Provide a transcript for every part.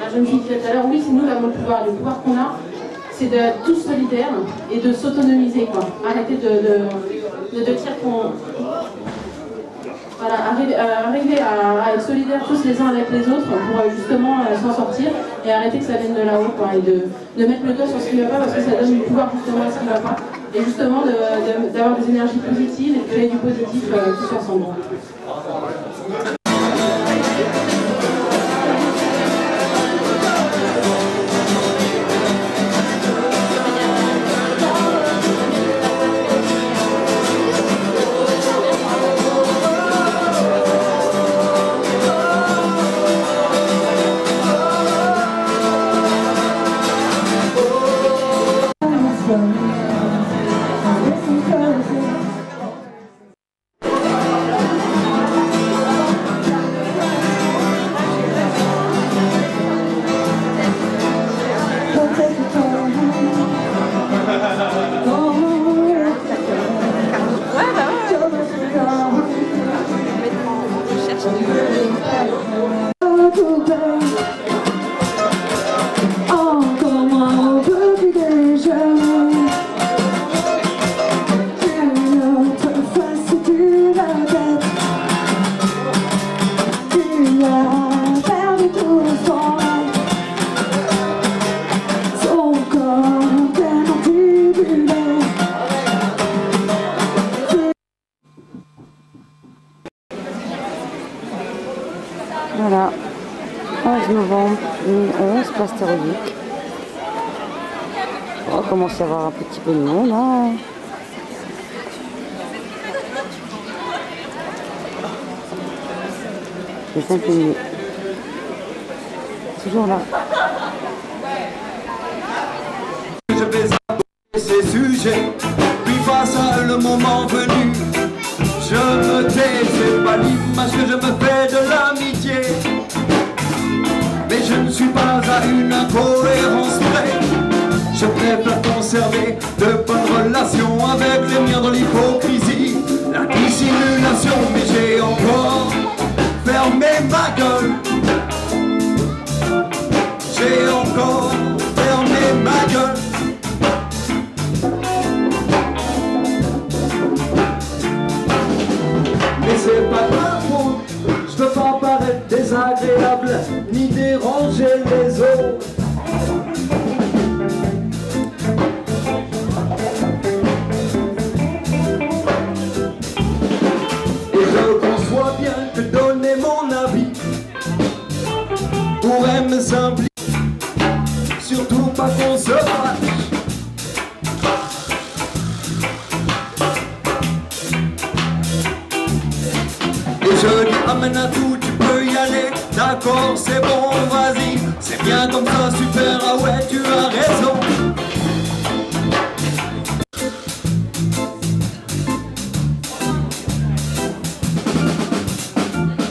la jeune fille qui disait tout à l'heure, oui, c'est nous qui avons le pouvoir. Le pouvoir qu'on a, c'est d'être tous solidaires et de s'autonomiser, quoi. Arrêter de dire qu'on... Voilà, arriver à être solidaires tous les uns avec les autres pour justement s'en sortir et arrêter que ça vienne de là-haut, quoi, et de mettre le doigt sur ce qui ne va pas parce que ça donne du pouvoir justement à ce qui ne va pas. Et justement d'avoir des énergies positives et de créer du positif tous ensemble. Voilà, 11 novembre 2011, place Théodoric. On va commencer à avoir un petit peu de monde. Hein. Les 5 minutes. Toujours là. Je vais aborder ces sujets, puis face à le moment venu, je me tais, c'est pas l'image que je me fais de l'amitié. Mais je ne suis pas à une incohérence près. Je préfère conserver de bonnes relations avec les miens dans l'hypocrisie, la dissimulation. Mais j'ai encore fermé ma gueule. J'ai encore fermé ma gueule. Mais c'est pas ma faute, je veux pas paraître désagréable ni déranger les autres. Et je conçois bien que donner mon avis pourrait me simplifier, surtout pas qu'on se fâche. Et je dis amène à tout, tu peux y aller. D'accord, c'est bon, vas-y. C'est bien comme ça, super, ah ouais, tu as raison.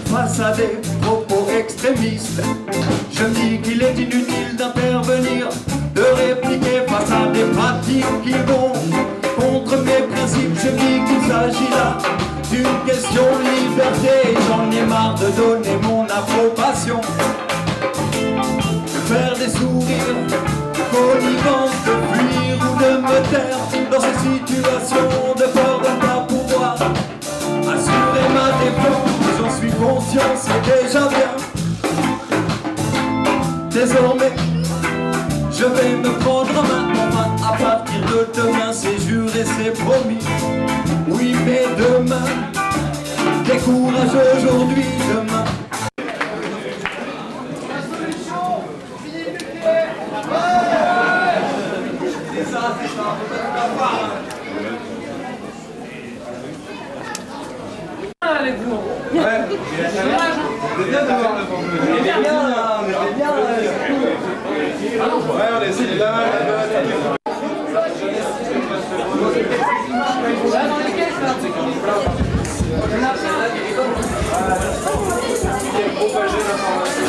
Face à des propos extrémistes, je me dis qu'il est inutile d'intervenir, de répliquer face à des pratiques qui vont contre mes principes. Je dis qu'il s'agit là d'une question de liberté. J'en ai marre de donner mon approbation, de faire des sourires, de connivence, de fuir ou de me taire dans ces situations de peur de ne pas pouvoir assurer ma défense. J'en suis conscient, c'est déjà bien. Désormais, je vais me prendre en main. Enfin, à partir de demain, c'est juré, c'est promis. Oui, mais demain, décourage aujourd'hui, demain. Ouais, c'est bien d'avoir le formule. On était bien là, on était bien là. Ouais, on essaie là. Dans les caisses là. Propager l'information.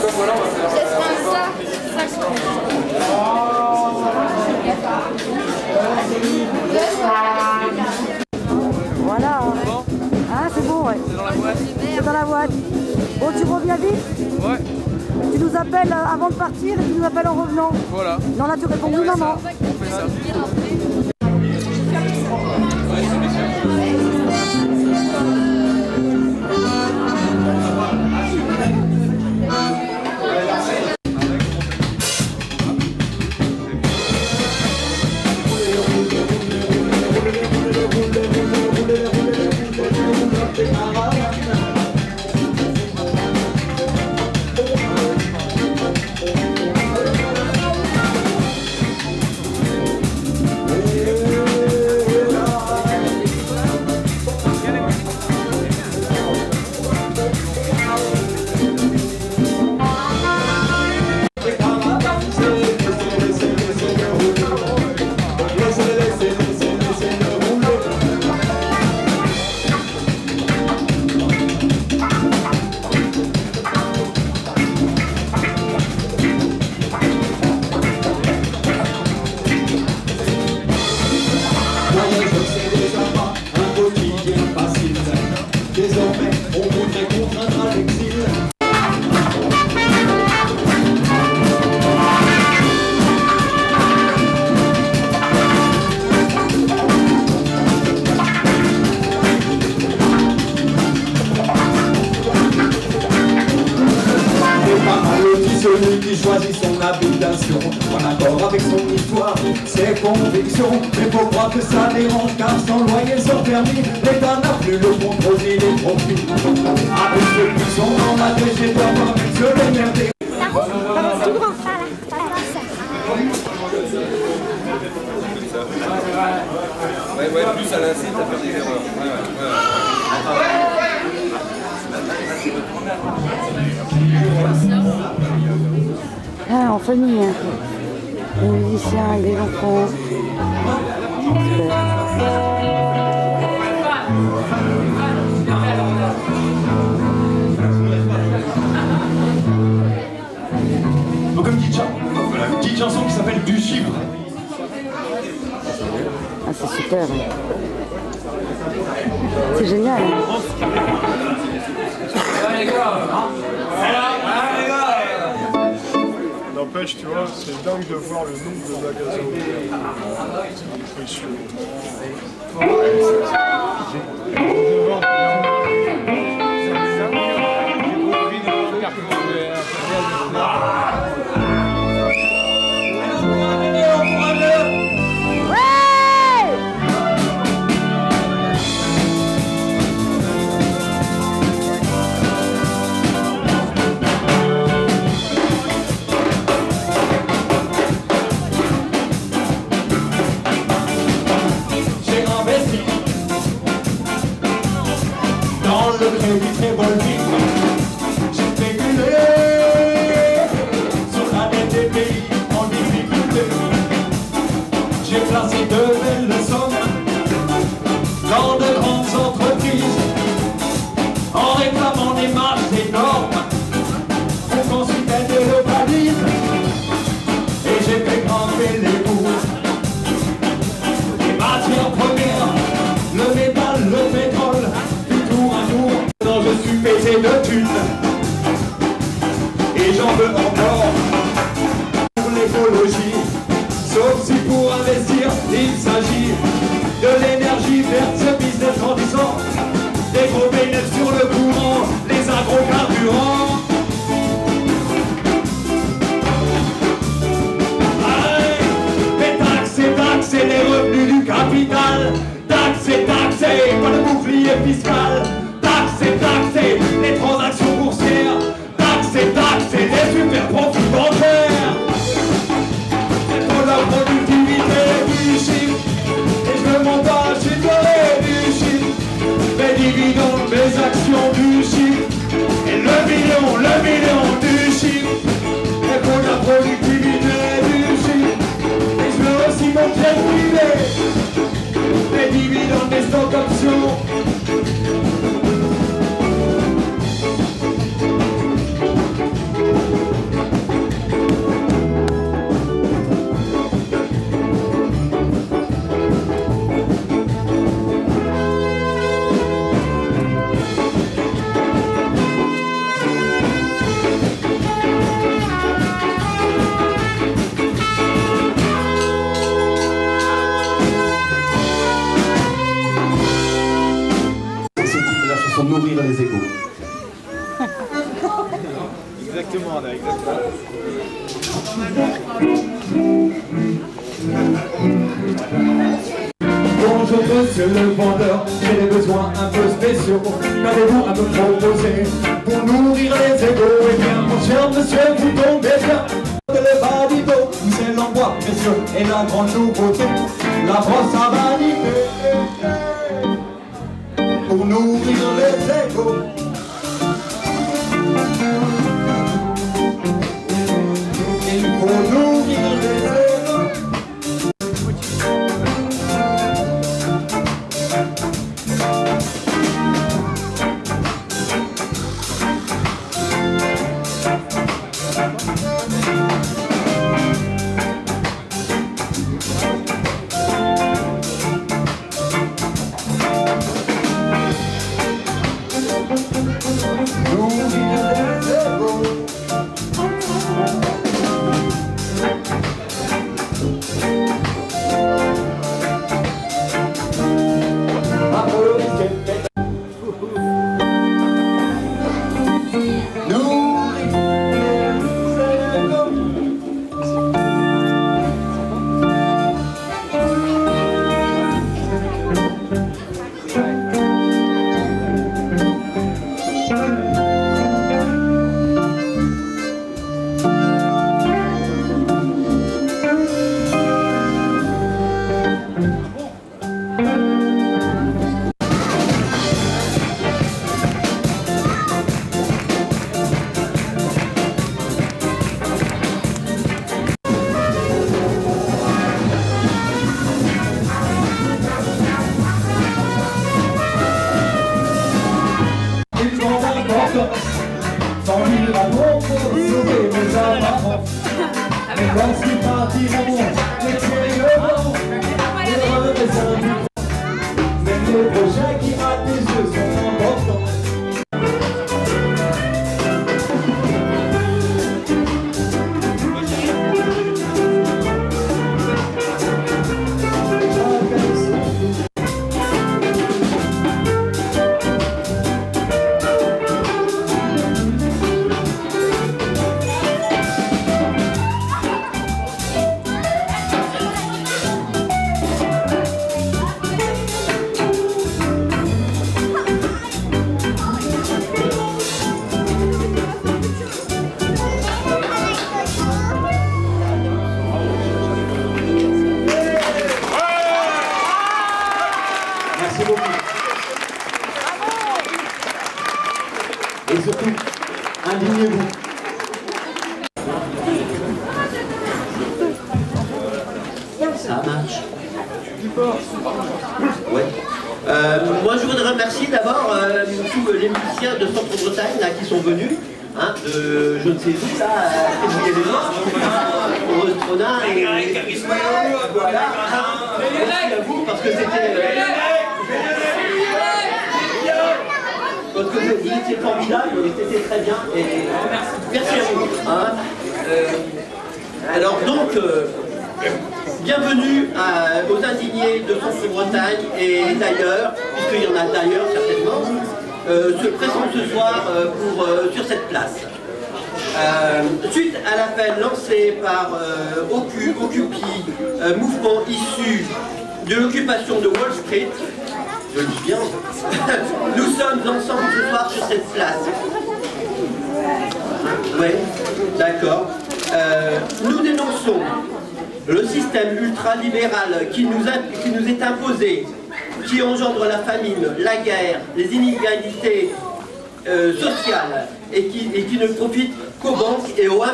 Comme voilà, on va faire Voilà. Ah, c'est bon, ouais. c'est dans la boîte. C'est dans la boîte. Oh, tu reviens vite? Ouais. Tu nous appelles avant de partir et tu nous appelles en revenant. Voilà. Non, là tu réponds oui, non, non. On fait ça. Celui qui choisit son habitation en accord avec son histoire, ses convictions. Mais faut croire que ça dérange car sans loyer, sans permis, l'État n'a plus le contrôle ni les profits. Avec ceux qui sont dans la tête, j'ai peur de se démerder. Ouais, plus à l'incite, ça fait des erreurs. Ah, en famille, hein. Les musiciens et les enfants. Donc une petite chanson qui s'appelle Du Chiffre. Ah, c'est super. C'est génial. N'empêche, tu vois, c'est dingue de voir le nombre de magasins ouverts. C'est le crédit revolving, j'ai spéculé sur la dette des pays en difficulté. J'ai placé de belles sommes dans de grandes entreprises en réclamant des marges énormes pour qu'ensuite elles délocalisent. Et j'ai fait grimper les cours des matières premières, le métal, le pétrole. Non, je suis pété de thunes et j'en veux encore pour l'écologie. Sauf si pour investir, il s'agit de l'énergie verte, ce business grandissant, des gros bénéfices sur le courant, les agrocarburants. Allez, mais taxer les revenus du capital. Taxer, pas de bouclier fiscal. Taxer les transactions boursières. Taxer les super profits bancaires. Exactement, on a exactement. Bonjour monsieur le vendeur, j'ai des besoins un peu spéciaux. Qu'avez-vous à me proposer pour nourrir les égaux? Eh bien mon cher monsieur, vous tombez bien. Le balido, c'est l'envoi, messieurs, et la grande nouveauté, la brosse à vanité. Pour nourrir les égaux. Il faut nourrir les égaux. Sans mille amours pour sauver mes apparences. Mais lorsqu'ils partiront, les tuer le vent, heureux des individus. Même les projets qui à tes yeux sont importants. Merci beaucoup. Et surtout, indignez-vous. Ça marche. Ouais. Moi je voudrais remercier d'abord tous les musiciens de Centre-Bretagne là, qui sont venus, hein, de je ne sais où ça, qu'est-ce qu'il y a pour Strona et Charisma. Voilà. Merci à vous parce que c'était. Parce que vous étiez formidable, c'était très bien et merci à vous. Hein. Alors donc, bienvenue aux indignés de Centre-Bretagne et d'ailleurs, puisqu'il y en a d'ailleurs certainement, se présentent ce soir sur cette place. Suite à l'appel lancé par Occupy, mouvement issu de l'occupation de Wall Street, je le dis bien, nous sommes ensemble ce soir sur cette place. Oui, d'accord. Nous dénonçons le système ultralibéral qui nous est imposé, qui engendre la famine, la guerre, les inégalités sociales et qui ne profite qu'aux banques et aux 1%.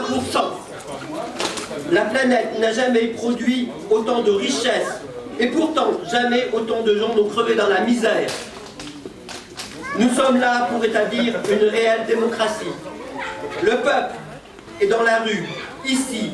La planète n'a jamais produit autant de richesses et pourtant jamais autant de gens n'ont crevé dans la misère. Nous sommes là pour établir une réelle démocratie. Le peuple est dans la rue, ici,